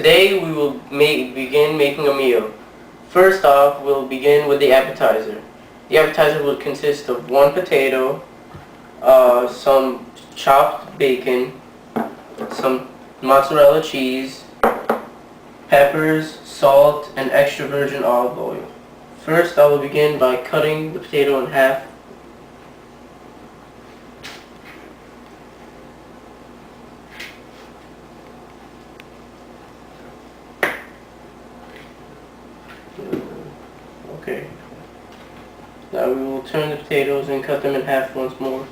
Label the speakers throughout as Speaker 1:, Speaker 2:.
Speaker 1: Today we will begin making a meal. First off, we'll begin with the appetizer. The appetizer will consist of 1 potato, some chopped bacon, some mozzarella cheese, peppers, salt, and extra virgin olive oil. First, I will begin by cutting the potato in half. Okay. Now we will turn the potatoes and cut them in half once more.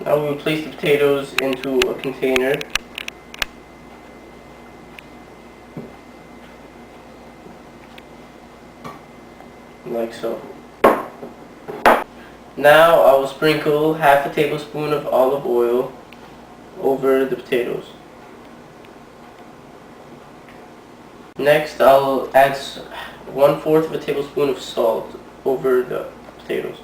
Speaker 1: Now we will place the potatoes into a container. Like so. Now I will sprinkle half a tablespoon of olive oil over the potatoes. Next I'll add 1/4 of a tablespoon of salt over the potatoes.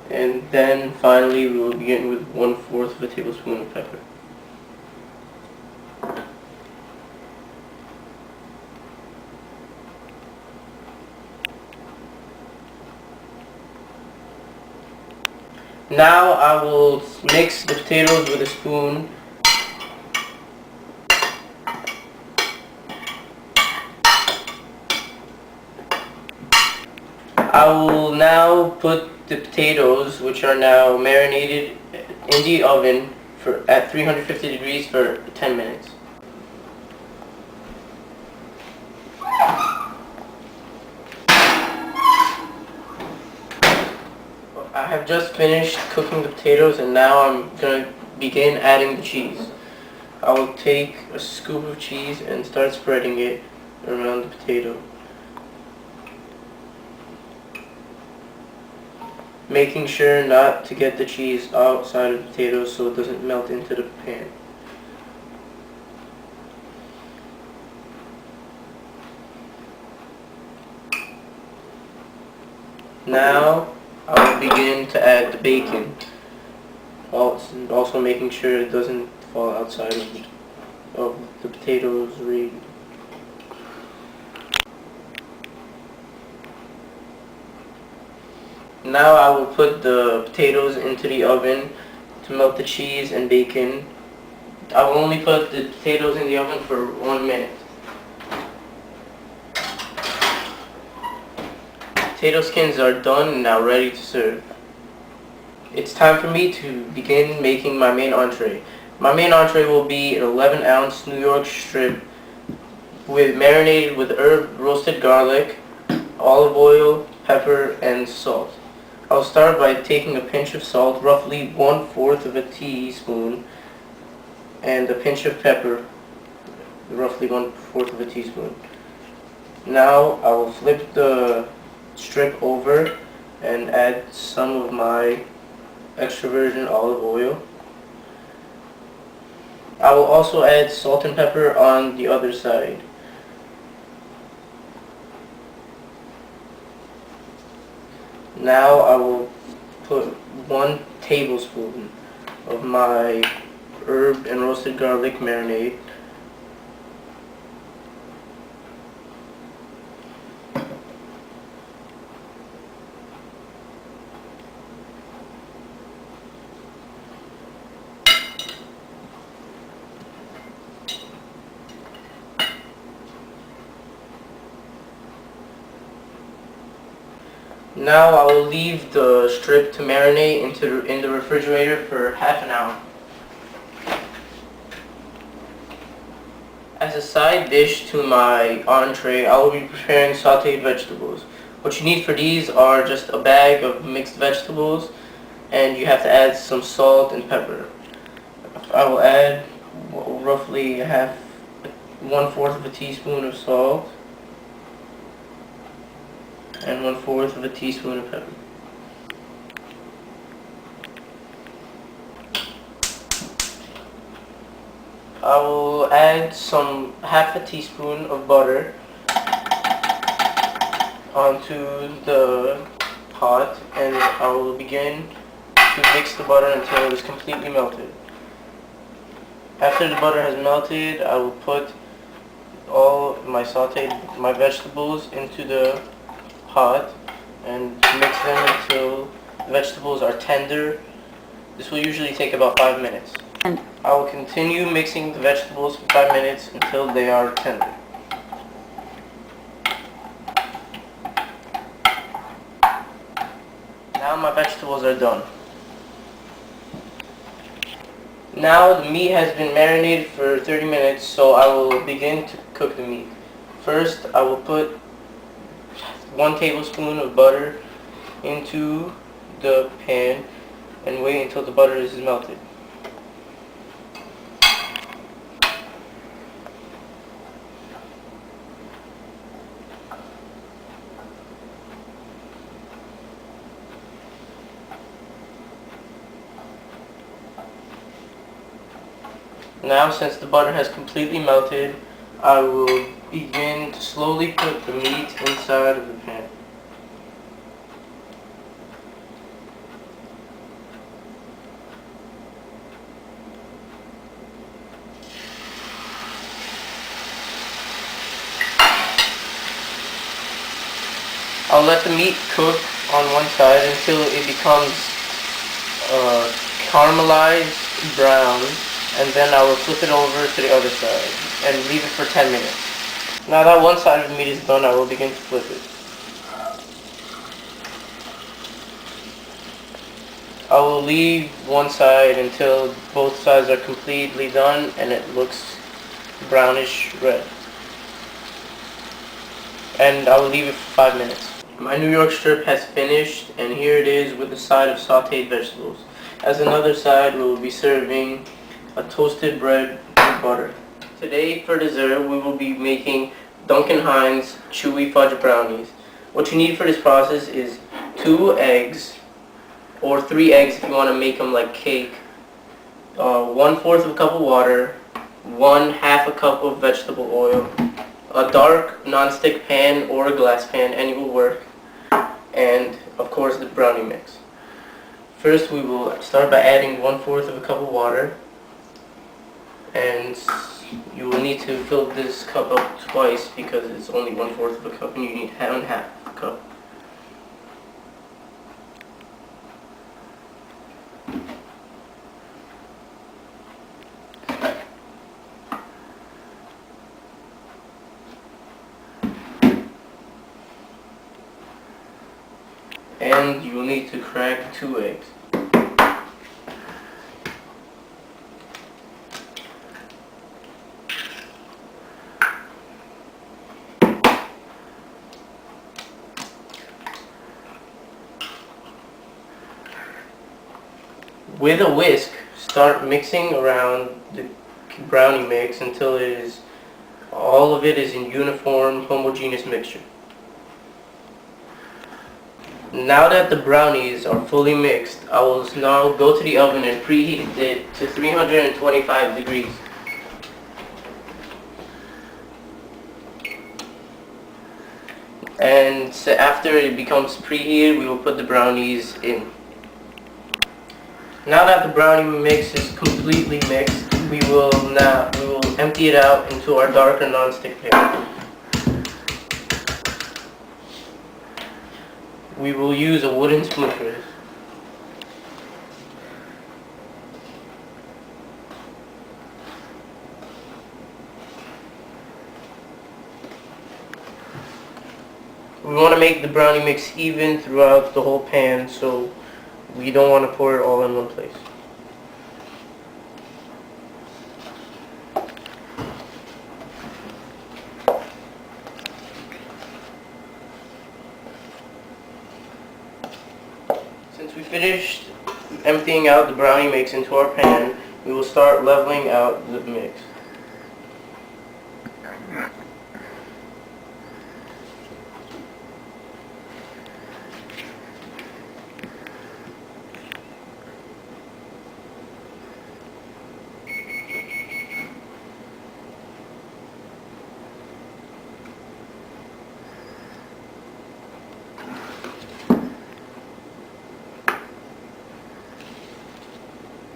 Speaker 1: And then finally we will begin with 1/4 of a tablespoon of pepper. Now I will mix the potatoes with a spoon. I will now put the potatoes, which are now marinated, in the oven at 350 degrees for 10 minutes. I have just finished cooking the potatoes, and now I'm going to begin adding the cheese. I will take a scoop of cheese and start spreading it around the potato, making sure not to get the cheese outside of the potatoes so it doesn't melt into the pan. Now I will begin to add the bacon, also making sure it doesn't fall outside of the potatoes. Now I will put the potatoes into the oven to melt the cheese and bacon. I will only put the potatoes in the oven for 1 minute. Potato skins are done and now ready to serve. It's time for me to begin making my main entree. My main entree will be an 11-ounce New York strip marinated with herb roasted garlic, olive oil, pepper, and salt. I'll start by taking a pinch of salt, roughly 1/4 of a teaspoon, and a pinch of pepper, roughly 1/4 of a teaspoon. Now I will flip the strip over and add some of my extra virgin olive oil. I will also add salt and pepper on the other side. Now I will put 1 tablespoon of my herb and roasted garlic marinade. Now I will leave the strip to marinate in the refrigerator for half an hour. As a side dish to my entree, I will be preparing sauteed vegetables. What you need for these are just a bag of mixed vegetables, and you have to add some salt and pepper. I will add roughly 1/4 of a teaspoon of salt and 1/4 of a teaspoon of pepper. I will add half a teaspoon of butter onto the pot, and I will begin to mix the butter until it is completely melted. After the butter has melted, I will put all my vegetables into the pot and mix them until the vegetables are tender. This will usually take about 5 minutes. I will continue mixing the vegetables for 5 minutes until they are tender. Now my vegetables are done. Now the meat has been marinated for 30 minutes, so I will begin to cook the meat. First, I will put 1 tablespoon of butter into the pan and wait until the butter is melted. Now, since the butter has completely melted, I will begin to slowly put the meat inside of the pan. I'll let the meat cook on one side until it becomes caramelized brown, and then I will flip it over to the other side and leave it for 10 minutes. Now that one side of the meat is done, I will begin to flip it. I will leave one side until both sides are completely done and it looks brownish red. And I will leave it for 5 minutes. My New York strip has finished, and here it is with a side of sauteed vegetables. As another side, we will be serving a toasted bread with butter. Today for dessert we will be making Duncan Hines chewy fudge brownies. What you need for this process is 2 eggs, or 3 eggs if you want to make them like cake, 1/4 of a cup of water, 1/2 a cup of vegetable oil, a dark non-stick pan or a glass pan, any will work, and of course the brownie mix. First we will start by adding 1/4 of a cup of water, and you will need to fill this cup up twice because it's only 1/4 of a cup and you need 1/2 a cup. And you will need to crack 2 eggs. With a whisk, start mixing around the brownie mix until all of it is in uniform, homogeneous mixture. Now that the brownies are fully mixed, I will now go to the oven and preheat it to 325 degrees. And after it becomes preheated, we will put the brownies in. Now that the brownie mix is completely mixed, we will empty it out into our darker non-stick pan. We will use a wooden spoon for this. We want to make the brownie mix even throughout the whole pan, so we don't want to pour it all in one place. Since we finished emptying out the brownie mix into our pan, We will start leveling out the mix.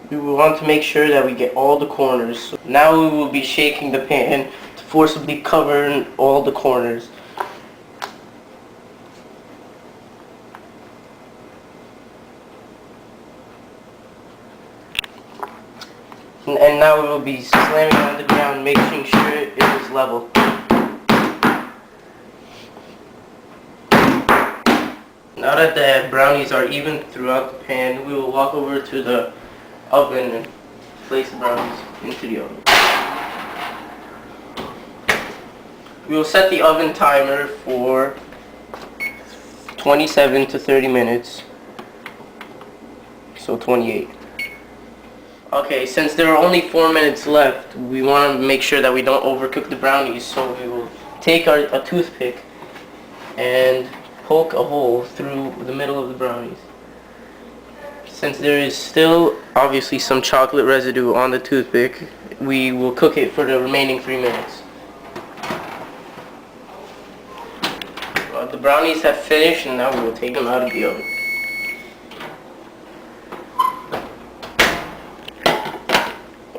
Speaker 1: We will want to make sure that we get all the corners. So now we will be shaking the pan to forcibly cover all the corners. And now we will be slamming on the ground, making sure it is level. Now that the brownies are even throughout the pan, we will walk over to the oven and place the brownies into the oven. We will set the oven timer for 27 to 30 minutes, so 28. Okay, since there are only 4 minutes left, we want to make sure that we don't overcook the brownies, so we will take a toothpick and poke a hole through the middle of the brownies. Since there is still obviously some chocolate residue on the toothpick, we will cook it for the remaining 3 minutes. The brownies have finished, and now we will take them out of the oven.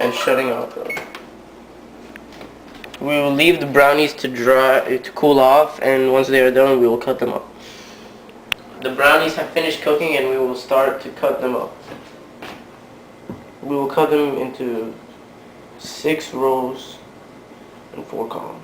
Speaker 1: And shutting off the oven. We will leave the brownies to cool off, and once they are done, we will cut them up. The brownies have finished cooking, and we will start to cut them up. We will cut them into 6 rows and 4 columns.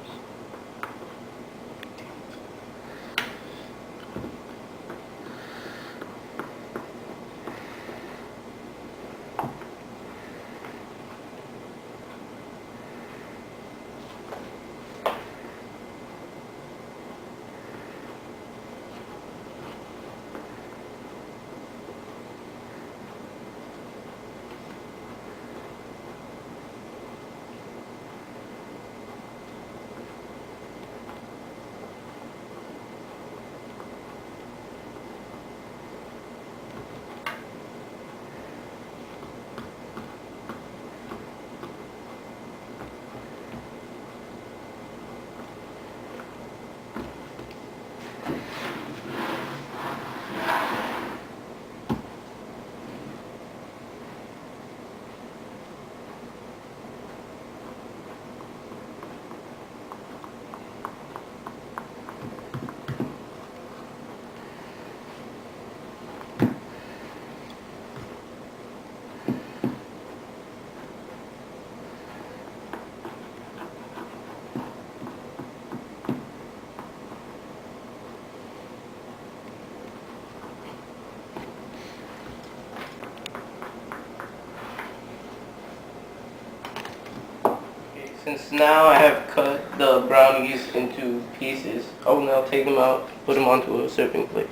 Speaker 1: Since now I have cut the brownies into pieces, I will now take them out, put them onto a serving plate.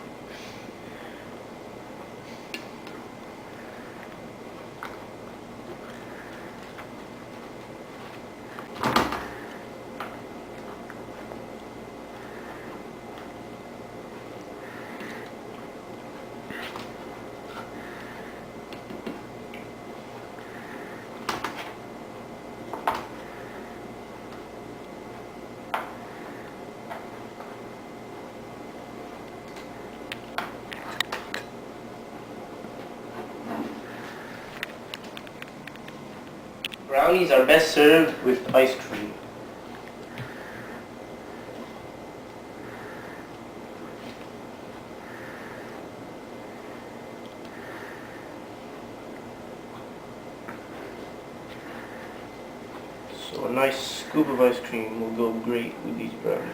Speaker 1: Brownies are best served with ice cream. So a nice scoop of ice cream will go great with these brownies.